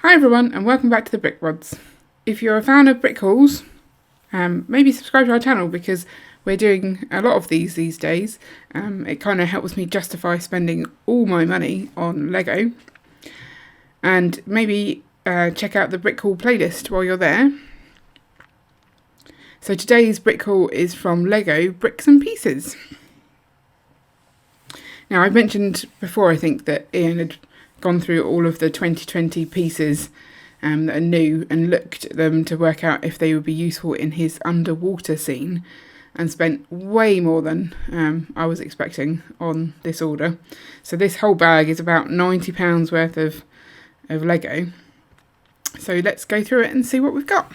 Hi everyone and welcome back to the Brick Bods. If you're a fan of brick hauls, maybe subscribe to our channel because we're doing a lot of these days. It kind of helps me justify spending all my money on Lego. And maybe check out the brick haul playlist while you're there. So today's brick haul is from Lego Bricks and Pieces. Now I mentioned before, I think, that Ian had gone through all of the 2020 pieces that are new and looked at them to work out if they would be useful in his underwater scene, and spent way more than I was expecting on this order. So this whole bag is about £90 worth of Lego. So let's go through it and see what we've got.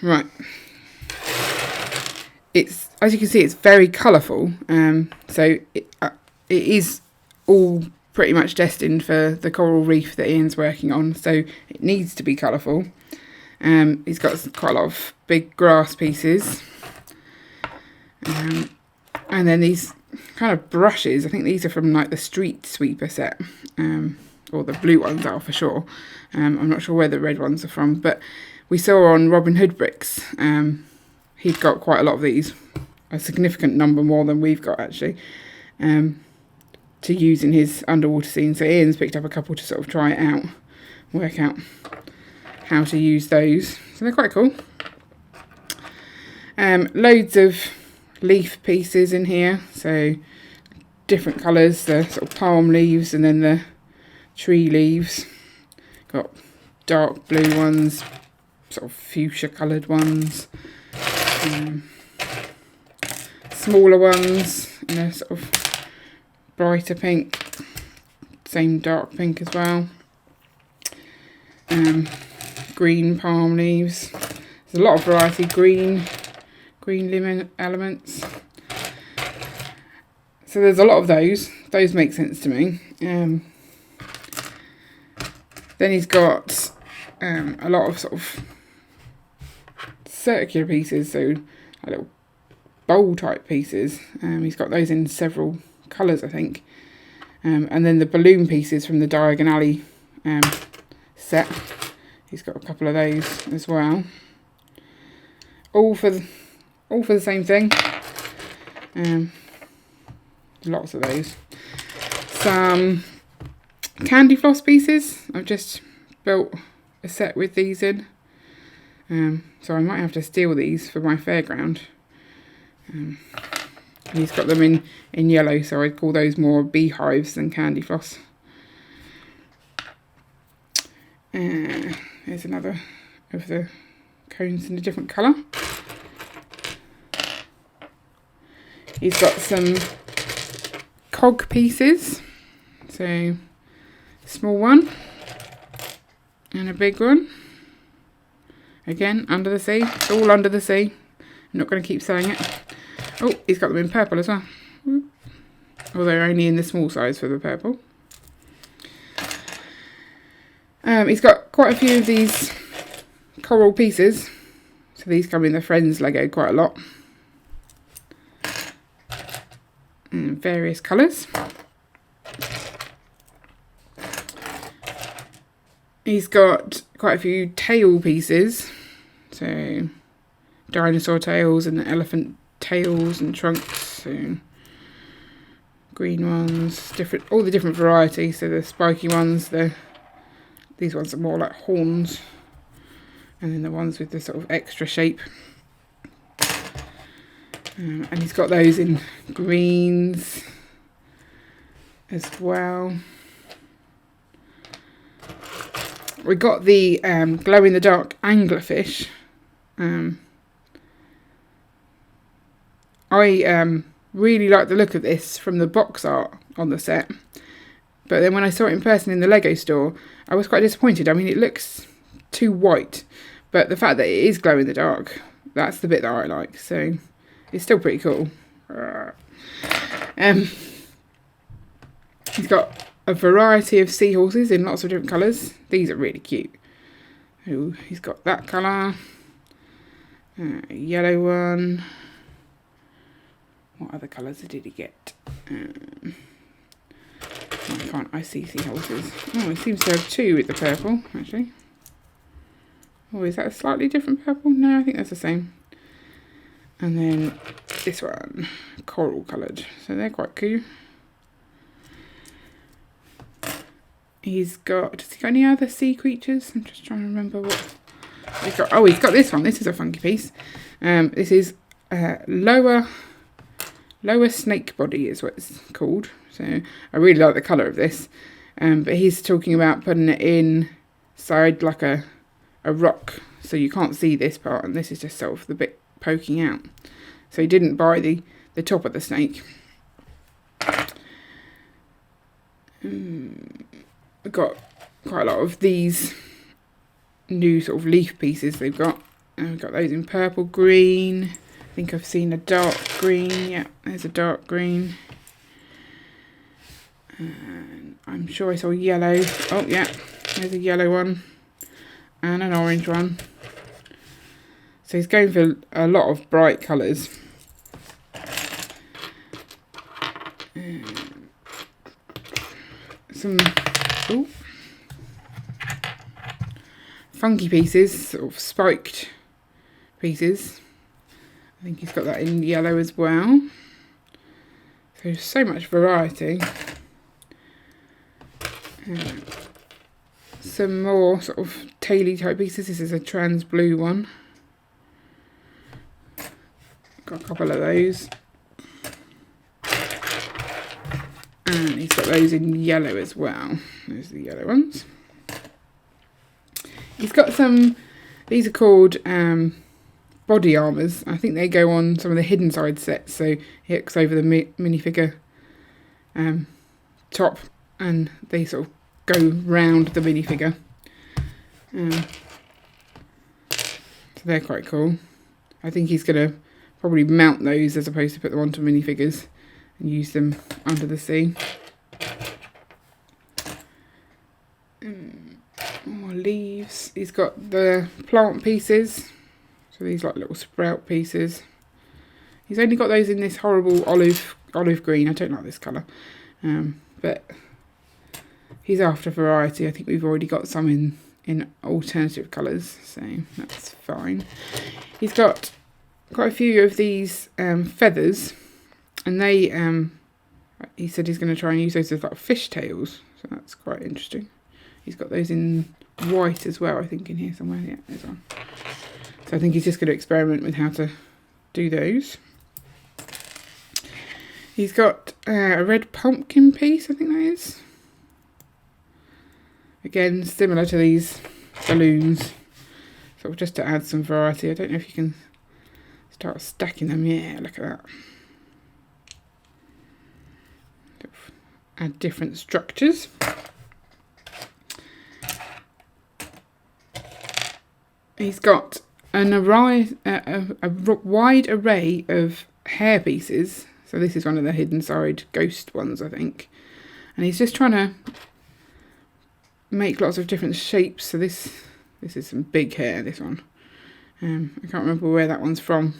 Right, it's, as you can see, it's very colourful, so it is all pretty much destined for the coral reef that Ian's working on, so it needs to be colourful. He's got quite a lot of big grass pieces, and then these kind of brushes. I think these are from like the street sweeper set, or the blue ones are for sure. I'm not sure where the red ones are from, but we saw on Robin Hood Bricks, he'd got quite a lot of these, a significant number more than we've got actually, to use in his underwater scene. So Ian's picked up a couple to sort of try it out, work out how to use those. So they're quite cool. Loads of leaf pieces in here, so different colours, the sort of palm leaves and then the tree leaves. Got dark blue ones, sort of fuchsia coloured ones, smaller ones in a sort of brighter pink, same dark pink as well, green palm leaves. There's a lot of variety, green lemon elements, so there's a lot of those make sense to me. Then he's got a lot of sort of circular pieces, so a little bowl type pieces. He's got those in several colours, I think, and then the balloon pieces from the Diagon Alley set. He's got a couple of those as well, all for the same thing. Lots of those. Some candy floss pieces. I've just built a set with these in, so I might have to steal these for my fairground. And he's got them in yellow, so I'd call those more beehives than candy floss. There's another of the cones in a different colour. He's got some cog pieces, so a small one and a big one. Again, under the sea. It's all under the sea. I'm not going to keep saying it. Oh, he's got them in purple as well. Although only in the small size for the purple. He's got quite a few of these coral pieces. So these come in the Friends Lego quite a lot. In various colours. He's got quite a few tail pieces, so dinosaur tails and elephant tails and trunks, so green ones, all the different varieties. So the spiky ones, these ones are more like horns, and then the ones with the sort of extra shape. And he's got those in greens as well. We got the glow-in-the-dark anglerfish. I really like the look of this from the box art on the set, but then when I saw it in person in the Lego store, I was quite disappointed. I mean, it looks too white, but the fact that it is glow-in-the-dark, that's the bit that I like, so it's still pretty cool. He's got a variety of seahorses in lots of different colours. These are really cute. Oh, he's got that colour. A yellow one. What other colours did he get? Why can't I see seahorses? Oh, he seems to have two with the purple, actually. Oh, is that a slightly different purple? No, I think that's the same. And then this one, coral coloured. So they're quite cool. Has he got any other sea creatures? I'm just trying to remember what he's got. Oh, he's got this one. This is a funky piece. This is lower snake body is what it's called. So I really like the colour of this. But he's talking about putting it inside like a rock. So you can't see this part, and this is just sort of the bit poking out. So he didn't buy the top of the snake. We've got quite a lot of these new sort of leaf pieces they've got. And we've got those in purple, green. I think I've seen a dark green. Yeah, there's a dark green. And I'm sure I saw yellow. Oh, yeah, there's a yellow one. And an orange one. So he's going for a lot of bright colours. Some funky pieces, sort of spiked pieces. I think he's got that in yellow as well. So much variety. Some more sort of taily type pieces. This is a trans blue one. Got a couple of those. And he's got those in yellow as well. Those are the yellow ones. He's got some, these are called body armours. I think they go on some of the hidden side sets. So he hooks over the minifigure top, and they sort of go round the minifigure. So they're quite cool. I think he's going to probably mount those as opposed to put them onto minifigures and use them under the sea. More leaves. He's got the plant pieces. So these like little sprout pieces. He's only got those in this horrible olive green. I don't like this colour. But he's after variety. I think we've already got some in alternative colours, so that's fine. He's got quite a few of these feathers, and they he said he's going to try and use those as like fish tails, so that's quite interesting. He's got those in white as well, I think, in here somewhere. Yeah, there's one. So I think he's just going to experiment with how to do those. He's got a red pumpkin piece, I think that is. Again, similar to these balloons, sort of just to add some variety. I don't know if you can start stacking them. Yeah, look at that. Add different structures. He's got a wide array of hair pieces. So this is one of the hidden side ghost ones, I think. And he's just trying to make lots of different shapes. So this is some big hair, this one. I can't remember where that one's from.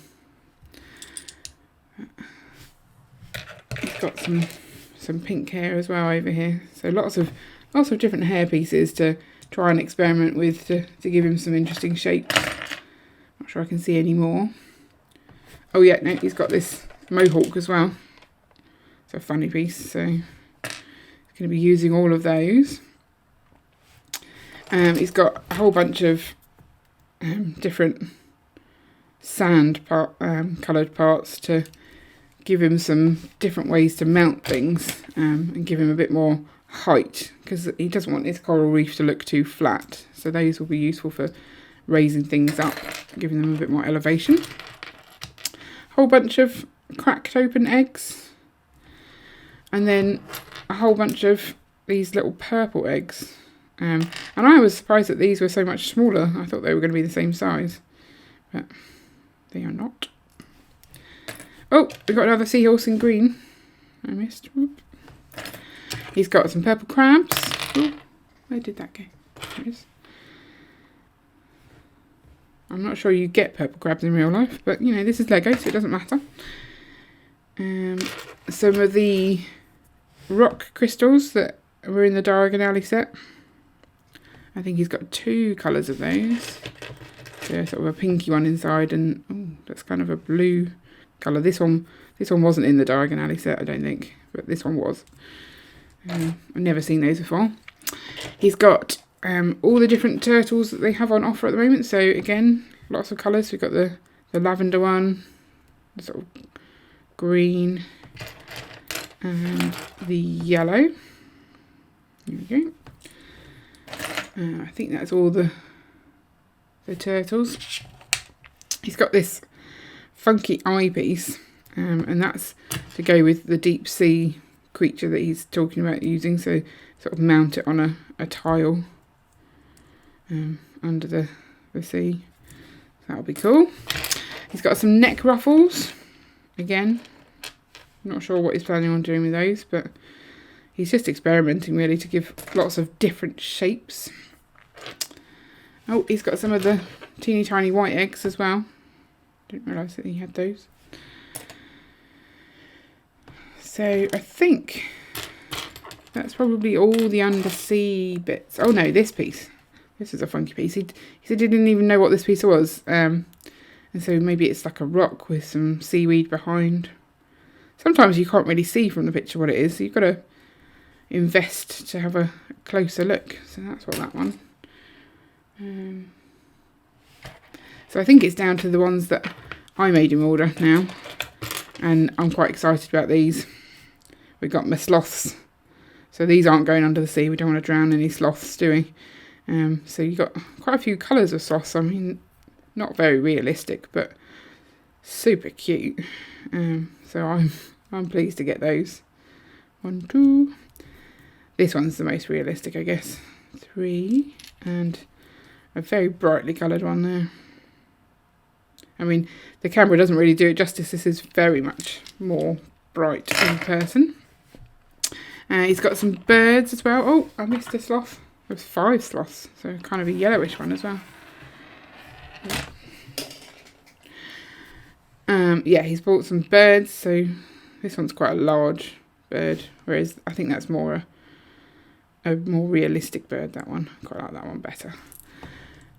He's got some pink hair as well over here. So lots of different hair pieces to try and experiment with to give him some interesting shapes. Not sure I can see any more. Oh yeah, no, he's got this mohawk as well. It's a funny piece, so he's going to be using all of those. He's got a whole bunch of different sand coloured parts to give him some different ways to mount things and give him a bit more height, because he doesn't want his coral reef to look too flat. So those will be useful for raising things up, giving them a bit more elevation. Whole bunch of cracked open eggs, and then a whole bunch of these little purple eggs. And I was surprised that these were so much smaller. I thought they were going to be the same size, but they are not. Oh, we've got another seahorse in green. I missed. Whoop. He's got some purple crabs. Ooh, where did that go? There it is. I'm not sure you get purple crabs in real life, but you know, this is Lego, so it doesn't matter. Some of the rock crystals that were in the Diagon Alley set. I think he's got 2 colours of those. So sort of a pinky one inside, and oh, that's kind of a blue colour. This one wasn't in the Diagon Alley set, I don't think, but this one was. I've never seen those before. He's got all the different turtles that they have on offer at the moment. So again, lots of colours. We've got the lavender one, the sort of green, and the yellow. There we go. I think that's all the turtles. He's got this funky eyepiece, and that's to go with the deep sea creature that he's talking about using. So sort of mount it on a tile under the sea. That'll be cool. He's got some neck ruffles. Again, not sure what he's planning on doing with those, but he's just experimenting really to give lots of different shapes. Oh, he's got some of the teeny tiny white eggs as well. Didn't realise that he had those. So I think that's probably all the undersea bits. Oh no, this piece. This is a funky piece. He said he didn't even know what this piece was. And so maybe it's like a rock with some seaweed behind. Sometimes you can't really see from the picture what it is. So you've got to invest to have a closer look. So that's what that one. So I think it's down to the ones that I made him order now. And I'm quite excited about these. We've got my sloths. So these aren't going under the sea. We don't want to drown any sloths, do we? So you've got quite a few colours of sloths. I mean, not very realistic, but super cute. So I'm pleased to get those. 1, 2. This one's the most realistic, I guess. 3. And a very brightly coloured one there. I mean, the camera doesn't really do it justice. This is very much more bright in person. He's got some birds as well. Oh, I missed a sloth. There's 5 sloths, so kind of a yellowish one as well. Yeah, he's bought some birds. So this one's quite a large bird, whereas I think that's more a more realistic bird. That one, I quite like that one better.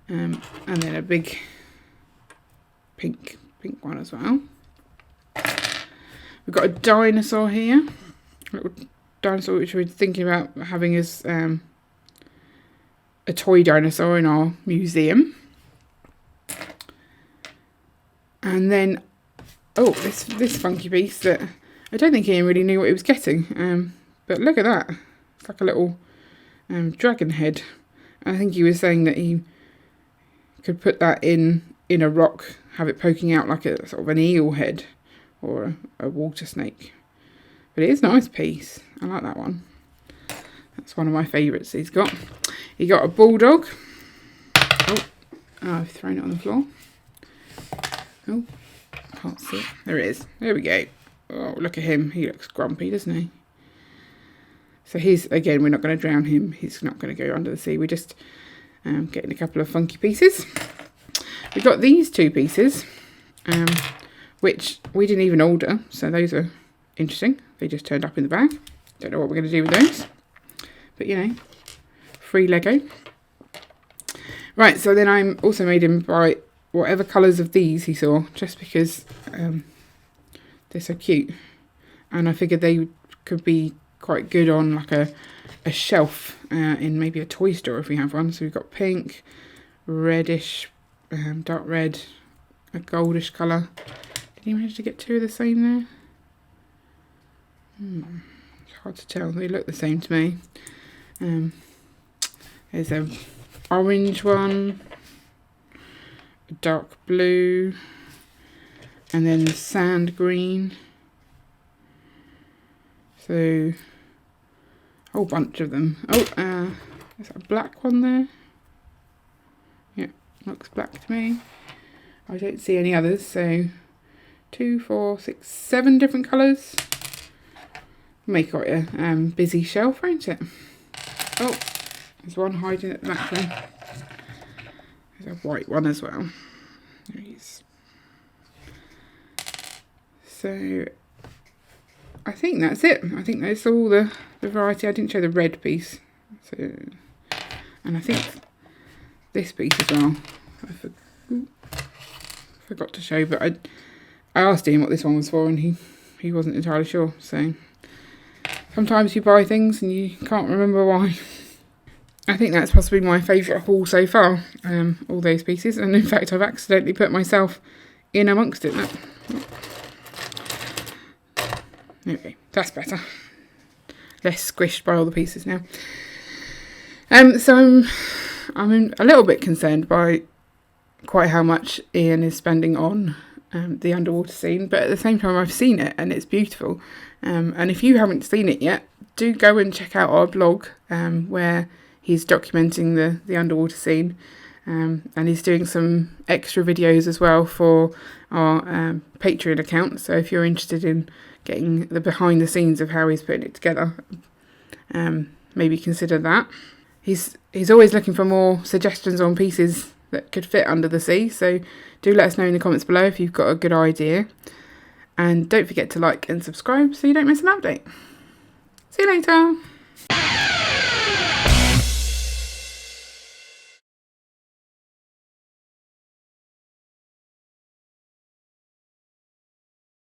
And then a big pink one as well. We've got a dinosaur here, a little dinosaur which we're thinking about having as a toy dinosaur in our museum. And then, oh, this funky piece that I don't think Ian really knew what he was getting. But look at that, it's like a little dragon head. I think he was saying that he could put that in a rock, have it poking out like a sort of an eel head or a water snake. But it is a nice piece. I like that one. That's one of my favourites he's got. He got a bulldog. Oh, I've thrown it on the floor. Oh, can't see it. There it is. There we go. Oh, look at him. He looks grumpy, doesn't he? So he's, again, we're not going to drown him. He's not going to go under the sea. We're just getting a couple of funky pieces. We've got these 2 pieces, which we didn't even order. So those are interesting. They just turned up in the bag. Don't know what we're going to do with those. But, you know, free Lego. Right, so then I also made him buy whatever colours of these he saw, just because they're so cute. And I figured they could be quite good on like a shelf in maybe a toy store if we have one. So we've got pink, reddish, dark red, a goldish colour. Did you manage to get 2 of the same there? It's hard to tell. They look the same to me. There's a orange one, a dark blue, and then the sand green. So a whole bunch of them. Oh, there's a black one there. Yeah, looks black to me. I don't see any others. So 2, 4, 6, 7 different colours. Make quite a busy shelf, won't it? Oh, there's one hiding at the back there. There's a white one as well. There he is. So I think that's it. I think that's all the variety. I didn't show the red piece. So, and I think this piece as well. I forgot to show, but I asked him what this one was for, and he wasn't entirely sure. So sometimes you buy things and you can't remember why. I think that's possibly my favourite haul so far, all those pieces. And in fact, I've accidentally put myself in amongst it. Look. Okay, that's better. Less squished by all the pieces now. So I'm a little bit concerned by quite how much Ian is spending on the underwater scene, but at the same time I've seen it and it's beautiful. And if you haven't seen it yet, do go and check out our blog where he's documenting the underwater scene, and he's doing some extra videos as well for our Patreon account. So if you're interested in getting the behind the scenes of how he's putting it together, maybe consider that. He's always looking for more suggestions on pieces that could fit under the sea, so do let us know in the comments below if you've got a good idea. And don't forget to like and subscribe so you don't miss an update. See you later.